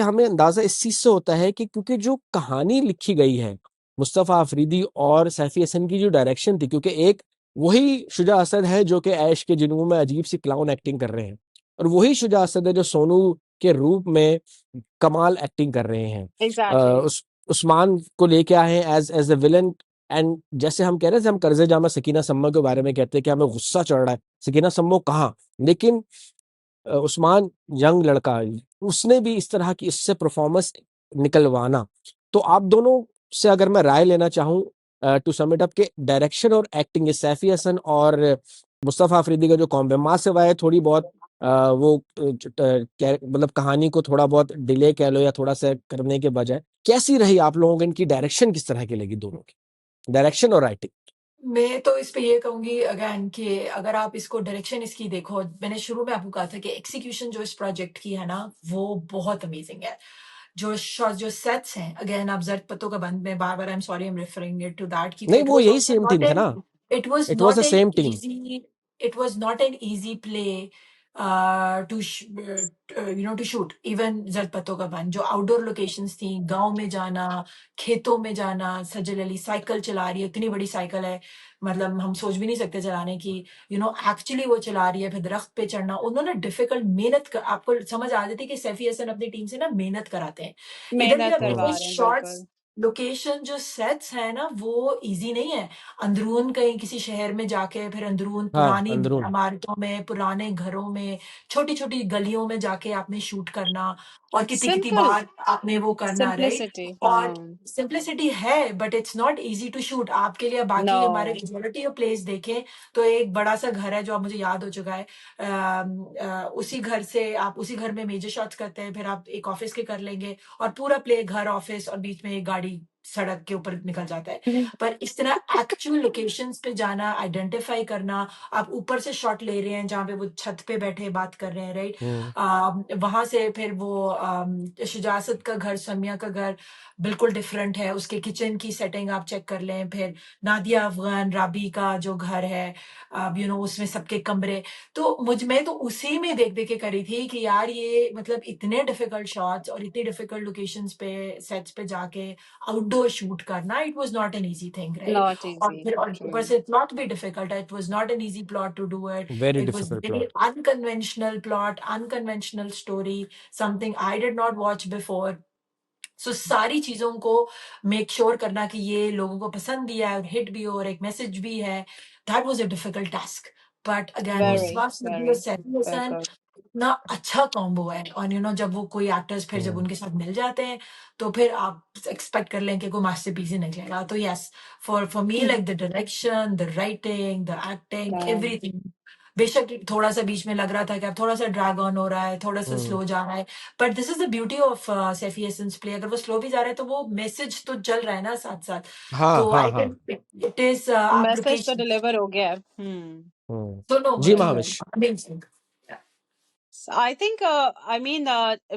हमें अंदाजा इस चीज से होता है कि क्योंकि जो कहानी लिखी गई है, मुस्तफ़ा अफरीदी और सैफी हसन की जो डायरेक्शन थी, क्योंकि एक वही शुजा असद है जो कि ऐश के जुनून में अजीब सी क्लाउन एक्टिंग कर रहे हैं, और वही शुजा असद है जो सोनू के रूप में कमाल एक्टिंग कर रहे हैं। एग्जैक्टली। उस्मान को लेके आए हैं as as a villain. And जैसे हम कह रहे थे, हम कर्जे जामा सकीना सम्मा के बारे में कहते हैं कि हमें गुस्सा चढ़ रहा है, सकीना सम्मो कहाँ, लेकिन उस्मान यंग लड़का, उसने भी इस तरह की इससे परफॉर्मेंस निकलवाना। तो आप दोनों से अगर मैं राय लेना चाहूँ टू सम इट अप के डायरेक्शन और एक्टिंग, ये सैफी हसन और मुस्तफ़ा अफरीदी का जो कॉम्बो, माँ से वाय थोड़ी बहुत वो मतलब कहानी को थोड़ा बहुत डिले कह लो या थोड़ा सा करने के बजाय, कैसी रही आप लोगों को, इनकी डायरेक्शन किस तरह की लगी दोनों की, डायरेक्शन और राइटिंग? मैं तो इस पे ये कहूँगी अगेन कि अगर आप इसको डायरेक्शन इसकी देखो, मैंने शुरू में आपको कहा था कि एग्जीक्यूशन जो इस प्रोजेक्ट की है ना, वो बहुत अमेजिंग है। जो शॉट्स, जो सेट्स हैं, अगेन आप ज़र्द पत्तों का बंद में बार-बार I am sorry I am referring it to that कि नहीं, इट वो वाज़ यही आल्सो सेम नॉट टीम था एन ना, it was it was the not an same team. Easy it was not an easy play to shoot even ज़र्द पत्तों का बंद। जो आउटडोर लोकेशंस थी, गाँव में जाना, खेतों में जाना, सजल अली साइकिल चला रही है, इतनी बड़ी साइकिल है, मतलब हम सोच भी नहीं सकते चलाने की। एक्चुअली वो चला रही है, फिर दरख्त पे चढ़ना, उन्होंने डिफिकल्ट आपको समझ आ जाती है कि सैफी हसन अपनी टीम से ना मेहनत कराते हैं। इधर भी मेहनत आप हम्म देखो करवा रहे हैं, शॉट्स, बिल्कुल। लोकेशन जो सेट्स है ना वो इजी नहीं है। अंदरून कहीं किसी शहर में जाके, फिर अंदरून हाँ पुरानी अंदरून। इमारतों में, पुराने घरों में, छोटी छोटी गलियों में जाके आपने शूट करना, और कितनी कितनी सिंपल बार आपने वो करना, राइट? सिंप्लिसिटी, और हाँ। सिंप्लिसिटी है but it's not easy to shoot आपके लिए। नो। बाकी हमारे मेजोरिटी ऑफ प्लेस देखें तो एक बड़ा सा घर है जो अब मुझे याद हो चुका है। उसी घर से आप उसी घर में मेजर शॉट्स करते हैं, फिर आप एक ऑफिस के कर लेंगे, और पूरा प्ले घर ऑफिस और बीच में एक गाड़ी सड़क के ऊपर निकल जाता है। पर इस तरह एक्चुअल लोकेशंस पे जाना, आइडेंटिफाई करना, आप ऊपर से शॉट ले रहे हैं जहाँ पे वो छत पे बैठे बात कर रहे हैं, राइट? हम्म वहां से फिर वो शुजासत का घर, समिया का घर बिल्कुल डिफरेंट है, उसके किचन की सेटिंग आप चेक कर लें। फिर नादिया अफगान राबी का जो घर है, उसमें सबके कमरे। तो मैं तो उसी में देख देख के करी थी कि यार ये मतलब इतने डिफिकल्ट शॉट्स और इतनी डिफिकल्ट लोकेशंस पे, सेट्स पे जाके आउटडोर शूट करना, it was not an easy thing, right? Not और इजी, फिर और ट्रू। ऊपर से प्लॉट भी डिफिकल्ट है, it was not an easy plot to do it. Very it was difficult very plot. Unconventional plot, unconventional story, something I did not watch before. So सारी चीज़ों को मेक श्योर करना कि ये लोगों को पसंद भी है और हिट भी हो और एक मैसेज भी है, that was a difficult task. But again very Mustafa Siddiqui और वेरी सैफी हसन बिल्कुल इतना अच्छा कॉम्बो है, और जब वो कोई एक्टर्स फिर जब उनके साथ मिल जाते हैं, तो फिर आप एक्सपेक्ट कर लें कि कोई मास्टरपीस ही निकलेगा। तो yes, for me like the direction, the writing, the acting, everything. बेशक थोड़ा-सा बीच में लग रहा था कि अब थोड़ा-सा ड्रैग ऑन हो रहा है, थोड़ा-सा स्लो जा रहा है, but this is the beauty of Saifi Hasan's play. अगर वो स्लो भी जा रहा है, तो वो मैसेज तो चल रहा है ना साथ-साथ। हाँ तो हाँ आई हाँ। थिंक इट इज़ मैसेज तो एप्लीकेशन। डिलीवर हो गया है तो नो, जी Mahavish. Amazing. I think, I mean,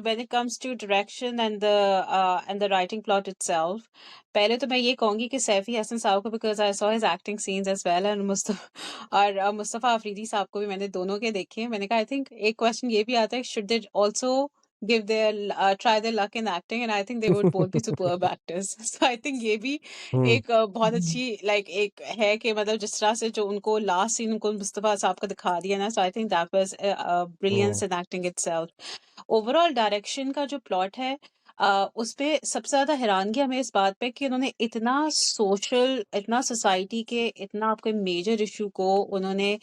when it comes to direction and the writing plot itself, पहले तो मैं ये कहूंगी कि सैफी हसन साहब को, because I saw his acting scenes as well, and Mustafa और मुस्तफा अफरीदी साहब को भी मैंने दोनों के देखे हैं। मैंने कहा आई थिंक एक क्वेश्चन ये भी आता है, should they also give their try their luck in acting, and I think they would both be superb actors. So I think ये भी हम्म एक बहुत अच्छी लाइक एक है कि मतलब जिस तरह से जो उनको लास्ट सीन उनको मुस्तफा साहब का दिखा दिया ना, so I think that was brilliance in acting itself. Overall direction का जो प्लॉट है उस पे सबसे ज्यादा हैरानगी हमें इस बात पे कि उन्होंने इतना सोशल, इतना सोसाइटी के, इतना आपके मेजर इशू को उन्होंने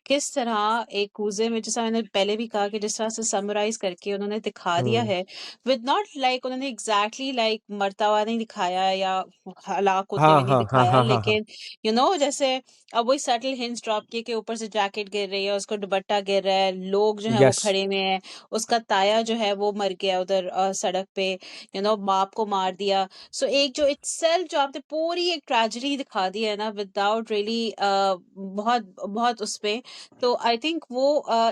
किस तरह एक कूजे में, जैसा मैंने पहले भी कहा कि जिस तरह से समराइज करके उन्होंने दिखा दिया हम्म है, विद नॉट लाइक उन्होंने एग्जैक्टली लाइक मरता हुआ नहीं दिखाया या हलाक होते हाँ हुए नहीं हाँ हाँ दिखाया, हाँ हाँ हाँ। लेकिन जैसे अब वही सटल हिंट्स ड्रॉप किए कि ऊपर से जैकेट गिर रही है, उसको दुपट्टा गिर रहा है, लोग जो है वो यस। खड़े हुए हैं, उसका ताया जो है वो मर गया उधर सड़क पे, बाप को मार दिया। सो एक जो इटसेल्फ जो आपने पूरी एक ट्रेजेडी दिखा दी है ना, विदाउट रियली बहुत बहुत उसपे, तो आई थिंक वो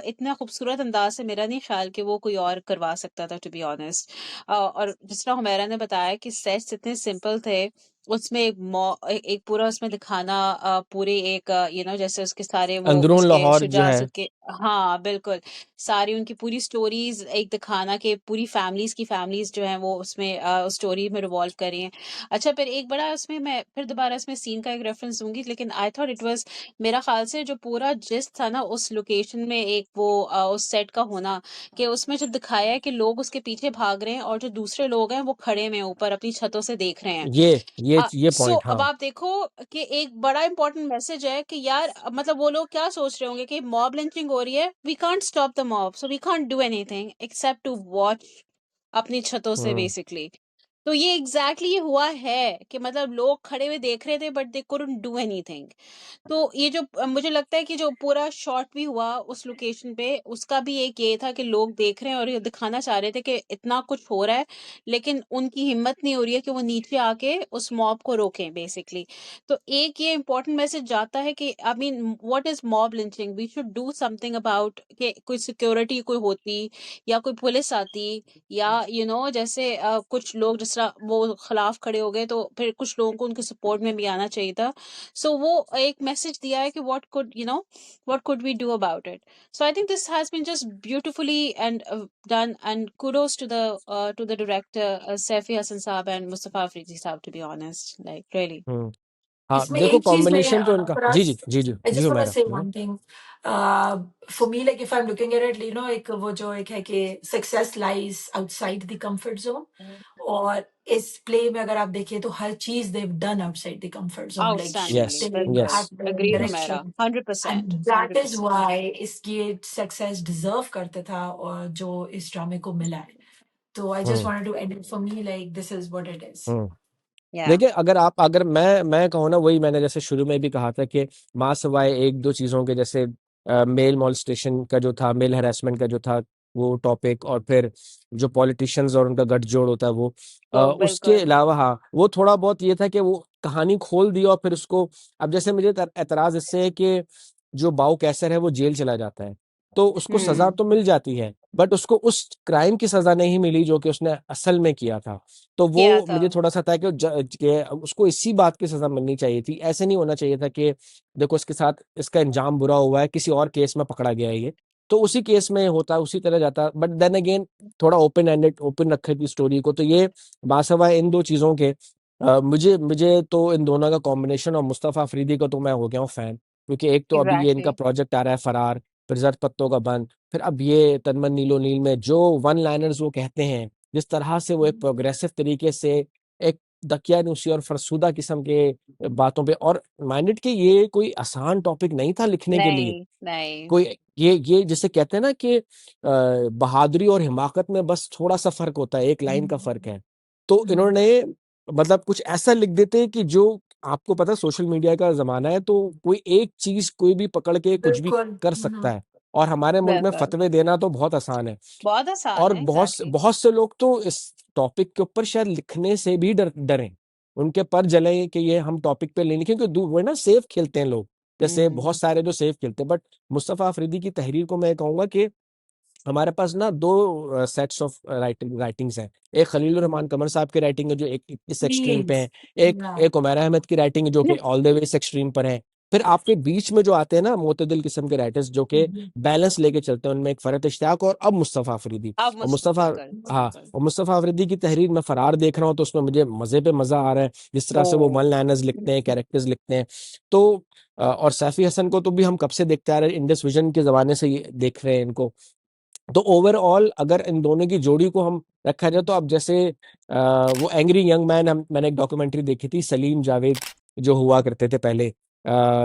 इतना खूबसूरत अंदाज से मेरा नहीं ख्याल कि वो कोई और करवा सकता था, टू बी ऑनेस्ट। और जिस तरह हुमैरा ने बताया कि सेट्स इतने सिंपल थे, उसमें एक पूरा उसमें दिखाना पूरे एक जैसे उसके सारे वो अंदरून उसके लाहौर जो शुजा है। के, हाँ बिल्कुल, सारी उनकी पूरी स्टोरीज एक दिखाना कि पूरी फैमिलीज जो हैं वो उसमें उस स्टोरी में रिवॉल्व कर रही हैं। अच्छा, फिर एक बड़ा उसमें मैं फिर दोबारा इसमें सीन का एक रेफरेंस दूंगी, लेकिन आई थॉट इट वाज, मेरा ख्याल से जो पूरा जिस्ट था ना उस लोकेशन में एक वो उस सेट का होना, कि उसमें जब दिखाया है कि लोग उसके पीछे भाग रहे हैं और जो दूसरे लोग हैं वो खड़े हैं ऊपर अपनी छतों से देख रहे हैं। ये सो पॉइंट। अब हाँ। आप देखो कि एक बड़ा इंपॉर्टेंट मैसेज है कि यार मतलब वो लोग क्या सोच रहे होंगे कि मॉब लिंचिंग हो रही है, we can't stop the mob, so we can't do anything except to watch अपनी छतों से हम्म बेसिकली। तो ये एग्जैक्टली ये हुआ है कि मतलब लोग खड़े हुए देख रहे थे but they couldn't do anything. तो ये जो मुझे लगता है कि जो पूरा शॉट भी हुआ उस लोकेशन पे, उसका भी एक ये था कि लोग देख रहे हैं और ये दिखाना चाह रहे थे कि इतना कुछ हो रहा है, लेकिन उनकी हिम्मत नहीं हो रही है कि वो नीचे आके उस मॉब को रोकें बेसिकली। तो एक ये इंपॉर्टेंट मैसेज जाता है कि I mean what is mob lynching, we should do something about, कि कोई सिक्योरिटी कोई होती या कोई पुलिस आती, या जैसे कुछ लोग जिस तरह वो खिलाफ खड़े हो गए तो फिर कुछ लोगों को उनके सपोर्ट में भी आना चाहिए था। सो वो एक मैसेज दिया है कि what could we do about it. So I think this has been just beautifully and done, and kudos to the director Saifi Hassan Saab and Mustafa Afridi Saab, to be honest, like really. हम्म। हाँ इसमें देखो एक चीज में कॉम्बिनेशन तो इनका। जी जी फराज, जी जी आई जी जस्ट वांट टू हुमैरा। से one thing, for me like if I am looking at it, एक वो जो एक है कि success lies outside the comfort zone, और इस प्ले में अगर आप देखिए तो हर चीज दे done outside the comfort zone, like yes Outstandingly, shooting, bilkul, yes. Acting, agreed Humaira, direction, and 100%, that is 100%. Why इसकी सक्सेस डिजर्व करता था, और जो इस ड्रामे को मिला है। तो I just hmm wanted to end it, for me like this is what it is. Hmm. Yeah, देखिए अगर मैं कहूँ ना, वही मैंने जैसे शुरू में भी कहा था कि माँ सवाए एक दो चीज़ों के, जैसे मेल मॉलस्टेशन का जो था, मेल हरासमेंट का जो था वो टॉपिक, और फिर जो पॉलिटिशियंस और उनका गठजोड़ होता है वो, वो उसके बिल्कुल, अलावा हाँ वो थोड़ा बहुत ये था कि वो कहानी खोल दी, और फिर उसको, अब जैसे मुझे एतराज इससे है कि जो बाऊ कैसर है वो जेल चला जाता है, तो उसको सजा तो मिल जाती है, बट उसको उस क्राइम की सजा नहीं मिली जो कि उसने असल में किया था। तो वो किया था, मुझे थोड़ा सा था कि उसको इसी बात की सजा मिलनी चाहिए थी, ऐसे नहीं होना चाहिए था कि देखो इसके साथ इसका अंजाम बुरा हुआ है, किसी और केस में पकड़ा गया है ये, तो उसी केस में होता, उसी तरह जाता, बट देन अगेन थोड़ा ओपन एंडेड, ओपन रखे थी स्टोरी को, तो ये बासवा इन दो चीजों के, मुझे मुझे तो इन दोनों का कॉम्बिनेशन, और मुस्तफा अफरीदी का तो मैं हो गया हूँ फैन, क्योंकि एक तो अभी ये इनका एग्जैक्टली, प्रोजेक्ट आ रहा है फरार, फिर जर पत्तों का बंद, फिर अब ये तनमन नीलो नील में जो वन लाइनर्स वो कहते हैं, जिस तरह से वो एक प्रोग्रेसिव तरीके से एक दकियानूसी और फरसुदा किस्म के बातों पे, और माइंडेड कि ये कोई आसान टॉपिक नहीं था लिखने के लिए। नहीं, नहीं। कोई ये जिसे कहते हैं ना कि बहादुरी और हिमाकत में बस थोड़ा-सा फ़र्क होता है, एक लाइन का फ़र्क है। तो इन्होंने मतलब कुछ ऐसा लिख देते हैं कि जो आपको पता है सोशल मीडिया का ज़माना है, तो कोई एक चीज़ कोई भी पकड़ के कुछ भी बिल्कुल। कर सकता है, और हमारे मुल्क में बिल्कुल। फ़तवे देना तो बहुत आसान है। बहुत आसान और है, एग्ज़ैक्टली। बहुत से लोग तो इस टॉपिक के ऊपर शायद लिखने से भी डरें। उनके पर जले कि ये हम टॉपिक पे नहीं लिखें, क्योंकि वो ना सेफ खेलते हैं लोग। जैसे बहुत हुँ। सारे जो सेफ खेलते हैं, बट मुस्तफ़ा अफरीदी की तहरीर को मैं कहूँगा कि हमारे पास ना 2 सेट्स ऑफ राइटिंग्स हैं। एक खलीलुर हुँ। रहमान कमर साहब की राइटिंग है जो एक इस एक्सट्रीम पे प्लीज़। है, एक या। एक उमैर अहमद की राइटिंग है जो कि ऑल द वे इस एक्सट्रीम पर है। फिर आपके बीच में जो आते हैं ना मुतदिल किस्म के राइटर्स जो कि बैलेंस लेके चलते हैं, उनमें एक फरहत इश्तियाक और अब मुस्तफ़ा अफरीदी। अब और बिल्कुल, हाँ, बिल्कुल। और मुस्तफ़ा अफरीदी की तहरीर मैं फरार देख रहा हूँ तो उसमें मुझे मज़े पे मज़ा आ रहा है, जिस तरह से वो ओह! वन लाइनर्स लिखते हैं, कैरेक्टर्स लिखते हैं। तो और सैफी हसन को तो भी हम कब से देखते आ रहे हैं, इंडस विजन के ज़माने से ये देख रहे हैं इनको। तो ओवरऑल अगर इन दोनों की जोड़ी को हम रखा जाए तो अब जैसे वो एंग्री यंग मैन, मैंने एक डॉक्यूमेंट्री देखी थी, सलीम जावेद जो हुआ करते थे पहले,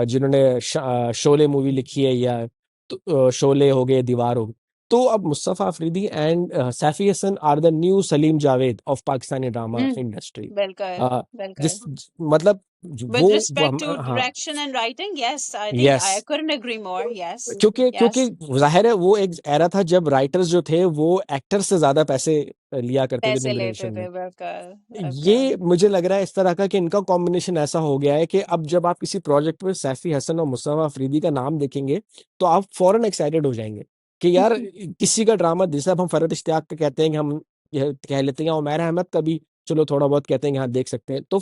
जिन्होंने शोले मूवी लिखी है, या तो शोले हो गए, दीवार हो गई। तो अब Mustafa Afridi and Saifi Hasan are the new Salim Javed of Pakistani drama um, industry. बिल्कुल, बिल्कुल। मतलब With वो respect to हाँ, direction and writing, yes, I think yes, I couldn't agree more. Yes, क्योंकि yes. ज़ाहिर है वो एक एरा था जब राइटर्स जो थे वो एक्टर्स से ज़्यादा पैसे लिया करते थे पैसे लेते न्यूमरेशन में। थे, बिल्कुल, बिल्कुल। ये मुझे लग रहा है इस तरह का कि इनका कॉम्बिनेशन ऐसा हो गया है कि अब जब आप किसी प्रोजेक्ट में सैफी हसन और मुस्तफ़ा अफरीदी का नाम देखेंगे तो आप फौरन एक्साइटेड हो जाएंगे कि यार किसी का ड्रामा, जैसे अब हम फरहत इश्तियाक का कहते हैं कि हम यह कह लेते हैं, या उमैर अहमद का भी चलो थोड़ा बहुत कहते हैं कि हाँ देख सकते हैं, तो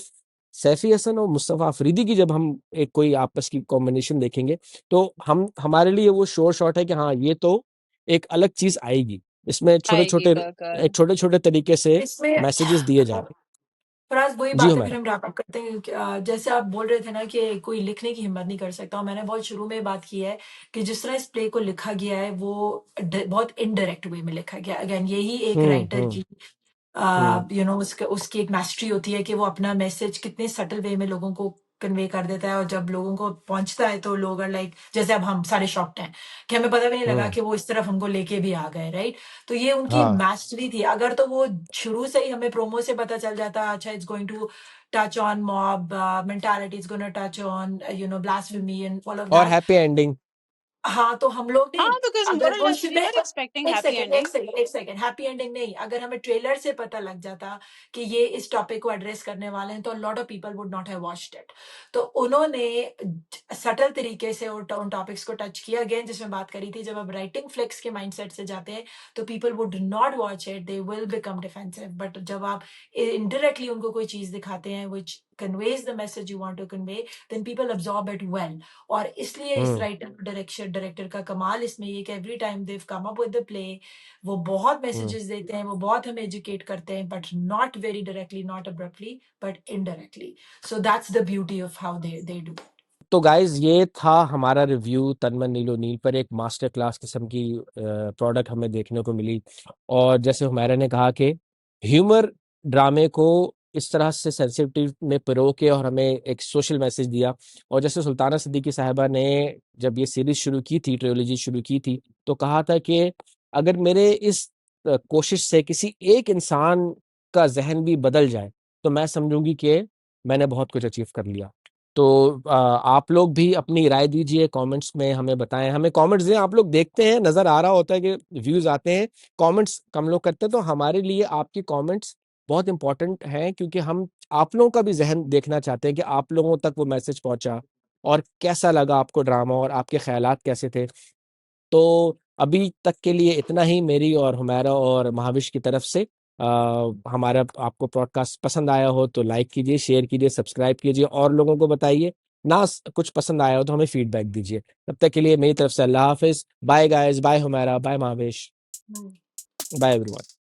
सैफी हसन और मुस्तफ़ा अफरीदी की जब हम एक कोई आपस की कॉम्बिनेशन देखेंगे तो हम हमारे लिए वो श्योर शॉट है कि हाँ ये तो एक अलग चीज़ आएगी। इसमें आएगी, छोटे-छोटे बिल्कुल। छोटे-छोटे तरीके से इसमें मैसेजेस दिए जाएँगे। फराज वही जी, बात है, फिर हुमैरा। हम रैप अप करते हैं कि जैसे आप बोल रहे थे ना कि कोई लिखने की हिम्मत नहीं कर सकता, और मैंने बहुत शुरू में बात की है कि जिस तरह इस प्ले को लिखा गया है वो बहुत इनडायरेक्ट वे में लिखा गया है। अगेन यही एक हुँ, राइटर हुँ, की हुँ, उसकी एक मास्टरी होती है कि वो अपना मैसेज कितने सटल वे में लोगों को कन्वे कर देता है, और जब लोगों को पहुंचता है तो लोग आर लाइक, जैसे अब हम सारे शॉक्ड हैं कि हमें पता भी नहीं लगा हुँ, कि वो इस तरफ हमको लेके भी आ गए, राइट? तो ये उनकी हाँ, मास्टरी थी। अगर तो वो शुरू से ही हमें प्रोमो से पता चल जाता, अच्छा it's going to touch on mob mentality, it's gonna touch on blasphemy and all of और दैट। Happy ending. हाँ, तो हम लोग ने हाँ, because more अगर or वो less we सीधे were expecting एक happy second, ending. Happy ending नहीं, अगर हमें ट्रेलर से पता लग जाता कि ये इस टॉपिक को एड्रेस करने वाले हैं तो lot of people would not have watched it. तो उन्होंने सटल तरीके से उन टॉपिक्स को टच किया, अगेन जिसमें बात करी थी, जब आप राइटिंग फ्लेक्स के माइंडसेट से जाते हैं तो people would not watch it, they will become defensive. But जब आप इनडायरेक्टली उनको कोई चीज दिखाते हैं which conveys the message you want to convey, then people absorb it well. और इसलिए इस हुँ, राइटर डायरेक्टर का कमाल इसमें ये कि every time they've come up with the play, वो बहुत हुँ। मैसेजेस देते हैं, वो बहुत हमें एजुकेट करते हैं, but not very directly, not abruptly, but indirectly. So that's the beauty of how they do. तो गाइज़ ये था हमारा रिव्यू तन मन नीलो नील पर, एक मास्टर क्लास किस्म की प्रोडक्ट हमें देखने को मिली। और जैसे हुमैरा ने कहा कि ह्यूमर ड्रामे को इस तरह से सेंसिटिव में पिरो के और हमें एक सोशल मैसेज दिया। और जैसे सुल्ताना सिद्दीकी साहिबा ने जब ये सीरीज़ शुरू की थी, ट्रिलॉजी शुरू की थी, तो कहा था कि अगर मेरे इस कोशिश से किसी एक इंसान का ज़हन भी बदल जाए, तो मैं समझूँगी कि मैंने बहुत कुछ अचीव कर लिया। तो आप लोग भी अपनी राय दीजिए, कमेंट्स में हमें बताएँ, हमें कमेंट्स दें। आप लोग देखते हैं, नज़र आ रहा होता है कि व्यूज़ आते हैं, कमेंट्स कम लोग करते हैं, तो हमारे लिए आपकी कमेंट्स बहुत इम्पोर्टेंट हैं, क्योंकि हम आप लोगों का भी ज़हन देखना चाहते हैं कि आप लोगों तक वो मैसेज पहुँचा और कैसा लगा आपको ड्रामा और आपके ख़्यालात कैसे थे। तो अभी तक के लिए इतना ही मेरी और हुमैरा और महाविश की तरफ से। हमारा आपको पॉडकास्ट पसंद आया हो तो लाइक कीजिए, शेयर कीजिए, सब्सक्राइब कीजिए और लोगों को बताइए। ना कुछ पसंद आया हो तो हमें फीडबैक दीजिए। तब तक के लिए मेरी तरफ से अल्लाह हाफिज़। Bye guys, bye Humaira, bye Mahavish, bye everyone.